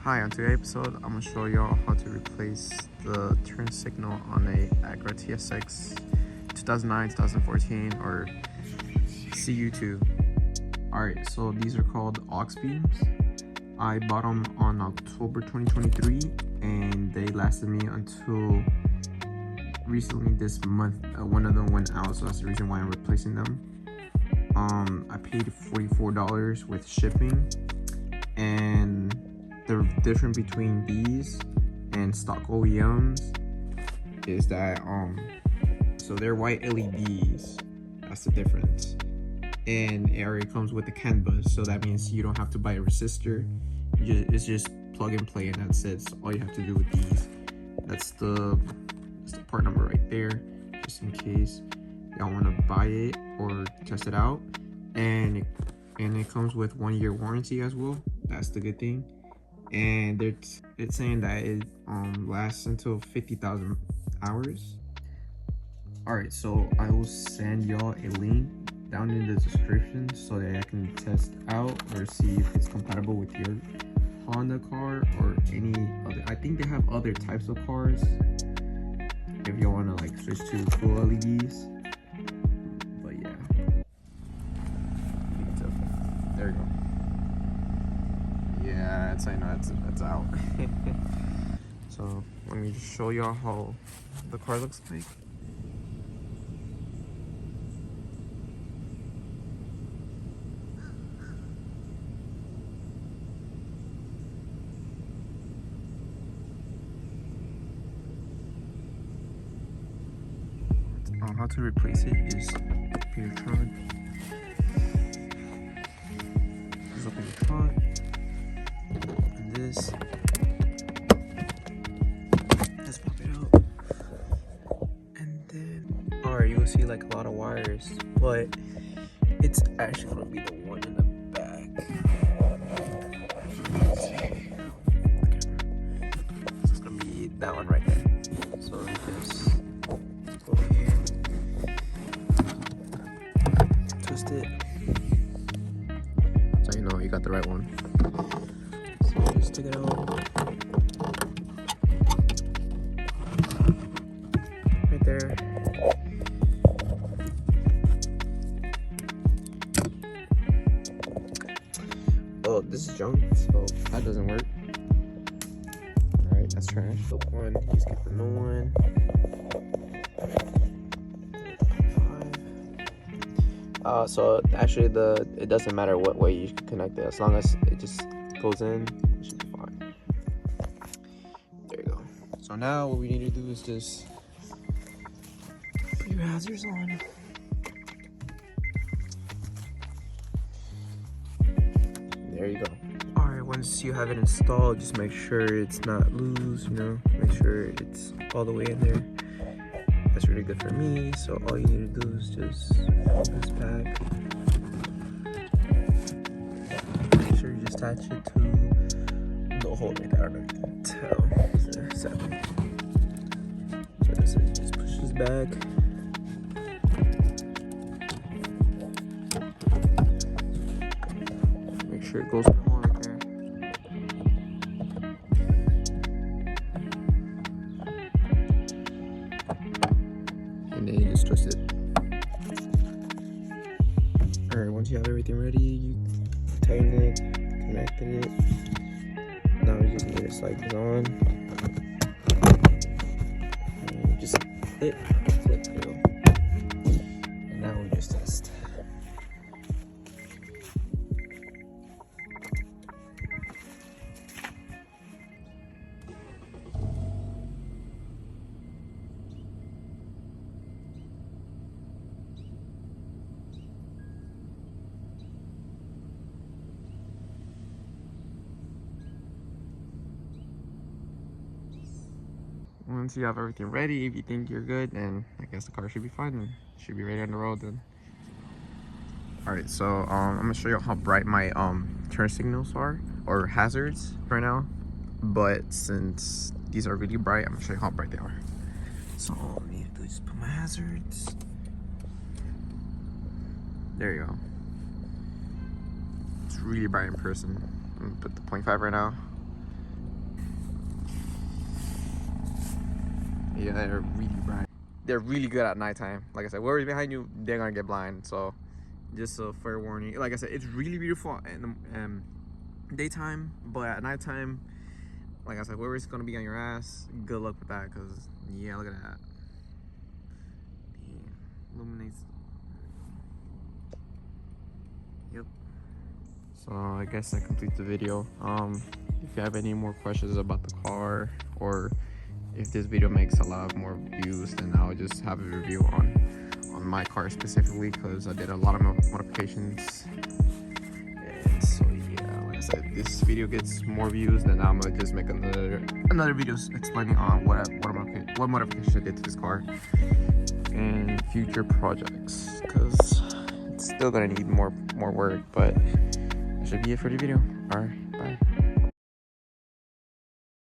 Hi, on today's episode, I'm going to show y'all how to replace the turn signal on a Acura TSX 2009-2014 or CU2. Alright, so these are called aux beams. I bought them on October 2023 and they lasted me until recently this month. One of them went out, so that's the reason why I'm replacing them. I paid $44 with shipping, and the difference between these and stock OEMs is that so they're white LEDs. That's the difference, and it already comes with the CAN bus, so that means you don't have to buy a resistor. It's just plug and play, and that's it. So all you have to do with these, that's the part number right there, just in case y'all want to buy it or test it out. And it comes with 1 year warranty as well. That's the good thing. And it's saying that it lasts until 50,000 hours. Alright, so I will send y'all a link down in the description so that I can test out or see if it's compatible with your Honda car or any other. I think they have other types of cars if you want to like switch to full LEDs. But yeah, there you go. Yeah, I know that's out. So let me just show y'all how the car looks like. How to replace it is open your trunk. Just open your trunk. Open this. Let's pop it out. And then, alright, you will see like a lot of wires, but it's actually gonna be the one in the back. Let's see. So it's gonna be that one right there. So just go here. Twist it so you know you got the right one. So just take it out right there. Oh, this is junk, so that doesn't work. Alright, that's trash. The one, just get the new one. So actually it doesn't matter what way you connect it, as long as it just goes in, it should be fine. There you go. So now what we need to do is just put your hazards on. There you go. Alright, once you have it installed, just make sure it's not loose, you know, make sure it's all the way in there. That's really good for me. So all you need to do is just pull this back. Make sure you just attach it to the hole right there. I don't know if you can tell. It's a 7. So this is just push this back. Make sure it goes in the hole right there. And then you just twist it. Alright, once you have everything ready, you tighten it, connected it. Now you just need to slide it on. And just flip, through. And now we just test. Once you have everything ready, if you think you're good, then I guess the car should be fine and should be ready on the road then. Alright, so I'm gonna show you how bright my turn signals are, or hazards right now. But since these are really bright, I'm gonna show you how bright they are. So all I need to do is put my hazards. There you go. It's really bright in person. I'm gonna put the 0.5 right now. Yeah, they're really bright. They're really good at nighttime. Like I said, whoever's behind you, they're gonna get blind. So just a fair warning. Like I said, it's really beautiful in the daytime, but at nighttime, like I said, whoever's gonna be on your ass, good luck with that. Cause yeah, look at that. Damn, illuminates. Yep. So I guess that completes the video. If you have any more questions about the car, or if this video makes a lot more views, then I'll just have a review on my car specifically, because I did a lot of modifications. And so yeah, like I said, if this video gets more views, then I'm gonna just make another video explaining on what modifications I did to this car and future projects, because it's still gonna need more work. But that should be it for the video. All right, bye.